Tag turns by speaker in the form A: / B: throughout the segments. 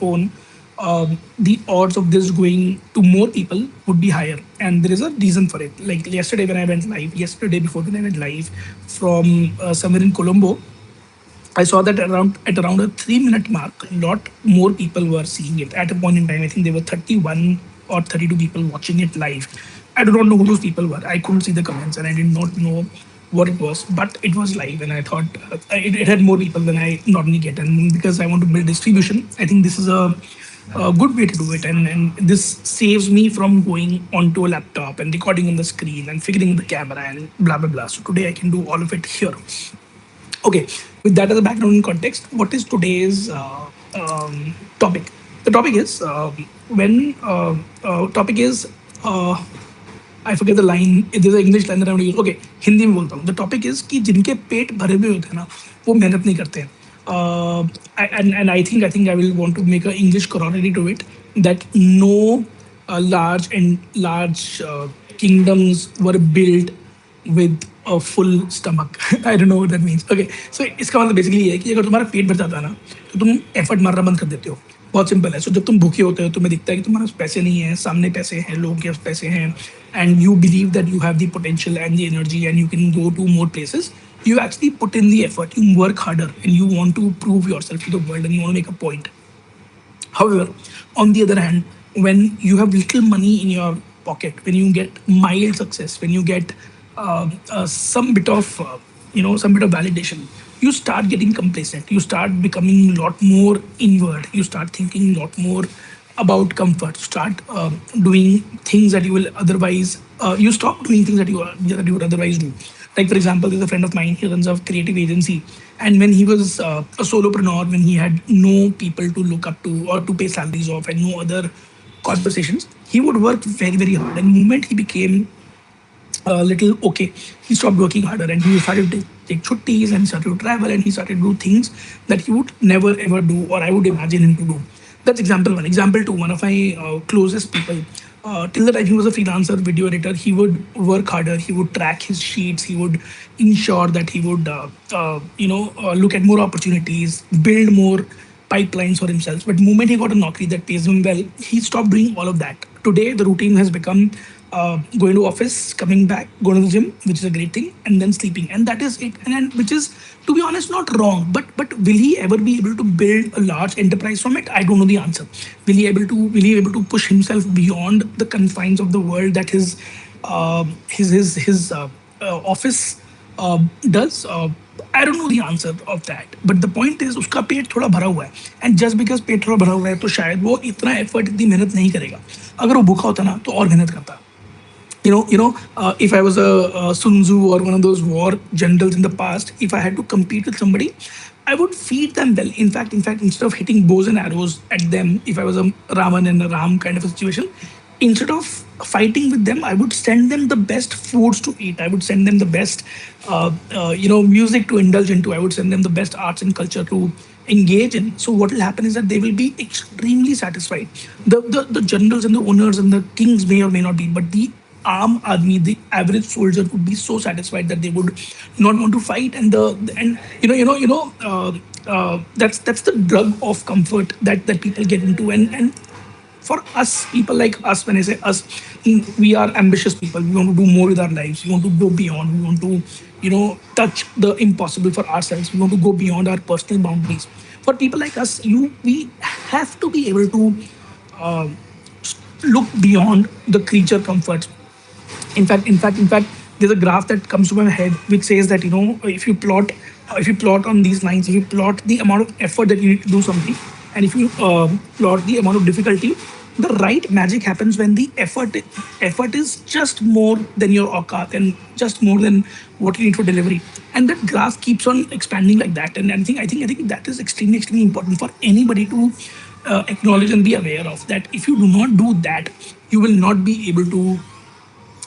A: phone, the odds of this going to more people would be higher. And there is a reason for it. Like yesterday before when I went live from somewhere in Colombo, I saw that around a 3 minute mark, a lot more people were seeing it. At a point in time, I think there were 31 or 32 people watching it live. I do not know who those people were. I couldn't see the comments and I did not know what it was, but it was live and I thought it had more people than I normally get. And because I want to build distribution, I think this is a good way to do it. And this saves me from going onto a laptop and recording on the screen and figuring the camera and blah, blah, blah. So today I can do all of it here. Okay, with that as a background and context, what is today's topic? The topic is when topic is I forget the line. There's an English line that I want to use. Okay, Hindi में बोलता हूँ. The topic is कि जिनके पेट भरे हुए होते हैं ना, वो मेहनत नहीं करते हैं. And I think I will want to make an English corollary to it, that no large kingdoms were built with a full stomach. I don't know what that means. Okay, so इसका मतलब basically ये है कि अगर तुम्हारा पेट भर जाता है ना, तो तुम एफर्ट मारना बंद कर देते हो. बहुत सिंपल है. सो जब तुम भूखे होते हो, तुम्हें दिखता है कि तुम्हारे पास पैसे नहीं है, सामने पैसे हैं, लोगों के पास पैसे हैं, and you believe that you have the potential and the energy and you can go to more places, you actually put in the effort, you work harder, and you want to prove yourself to the world and you want to make a point. However, on the other hand, when you have little money in your pocket, when you get mild success, when you get some bit of validation, you start getting complacent. You start becoming a lot more inward. You start thinking a lot more about comfort. Start doing things that you will otherwise. You stop doing things that you would otherwise do. Like for example, there's a friend of mine. He runs a creative agency, and when he was a solopreneur, when he had no people to look up to or to pay salaries of, and no other conversations, he would work very very hard. And the moment he became a little okay, he stopped working harder and he started to take chuttis and started to travel and he started to do things that he would never ever do or I would imagine him to do. That's example one. Example two, one of my closest people, till the time he was a freelancer video editor, he would work harder, he would track his sheets, he would ensure that he would look at more opportunities, build more pipelines for himself. But the moment he got a naukri that pays him well, he stopped doing all of that. Today the routine has become going to office, coming back, going to the gym, which is a great thing, and then sleeping, and that is it. And which is, to be honest, not wrong. But will he ever be able to build a large enterprise from it? I don't know the answer. Will he able to push himself beyond the confines of the world that his office does? I don't know the answer of that. But the point is, उसका पेट थोड़ा भरा हुआ है, and just because पेट थोड़ा भरा हुआ है, तो शायद वो इतना effort, इतनी मेहनत नहीं करेगा. अगर वो भूखा होता ना, तो और मेहनत करता. If I was a Sun Tzu or one of those war generals in the past, if I had to compete with somebody, I would feed them well. In fact, instead of hitting bows and arrows at them, if I was a Ravan and a Ram kind of a situation, instead of fighting with them, I would send them the best foods to eat. I would send them the best, music to indulge into. I would send them the best arts and culture to engage in. So what will happen is that they will be extremely satisfied. The generals and the owners and the kings may or may not be, but the arm admi, the average soldier, would be so satisfied that they would not want to fight. And that's the drug of comfort that people get into. And for us, people like us, when I say us, we are ambitious people. We want to do more with our lives. We want to go beyond. We want to, touch the impossible for ourselves. We want to go beyond our personal boundaries. For people like us, we have to be able to look beyond the creature comforts. In fact, there's a graph that comes to my head which says that if you plot on these lines, if you plot the amount of effort that you need to do something, and if you plot the amount of difficulty, the right magic happens when the effort is just more than your aukat and just more than what you need for delivery. And that graph keeps on expanding like that. And I think that is extremely important for anybody to acknowledge and be aware of. That if you do not do that, you will not be able to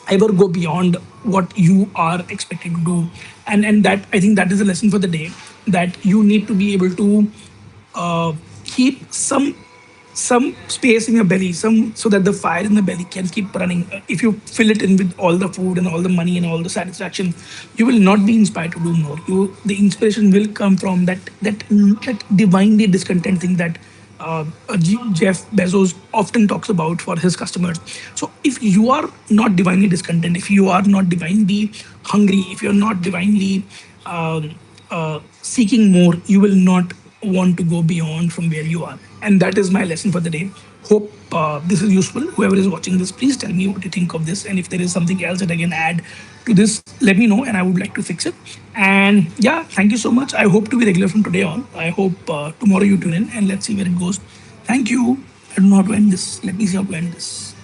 A: ever go beyond what you are expected to do. And that, I think, that is a lesson for the day, that you need to be able to keep some space in your belly, so that the fire in the belly can keep running. If you fill it in with all the food and all the money and all the satisfaction, you will not be inspired to do more. The inspiration will come from that divinely discontent thing that Jeff Bezos often talks about for his customers. So if you are not divinely discontent, if you are not divinely hungry, if you're not divinely seeking more, you will not want to go beyond from where you are. And that is my lesson for the day. Hope this is useful. Whoever is watching this, please tell me what you think of this. And if there is something else that I can add to this, let me know and I would like to fix it. And yeah, thank you so much. I hope to be regular from today on. I hope tomorrow you tune in and let's see where it goes. Thank you. I don't know how to end this. Let me see how to end this.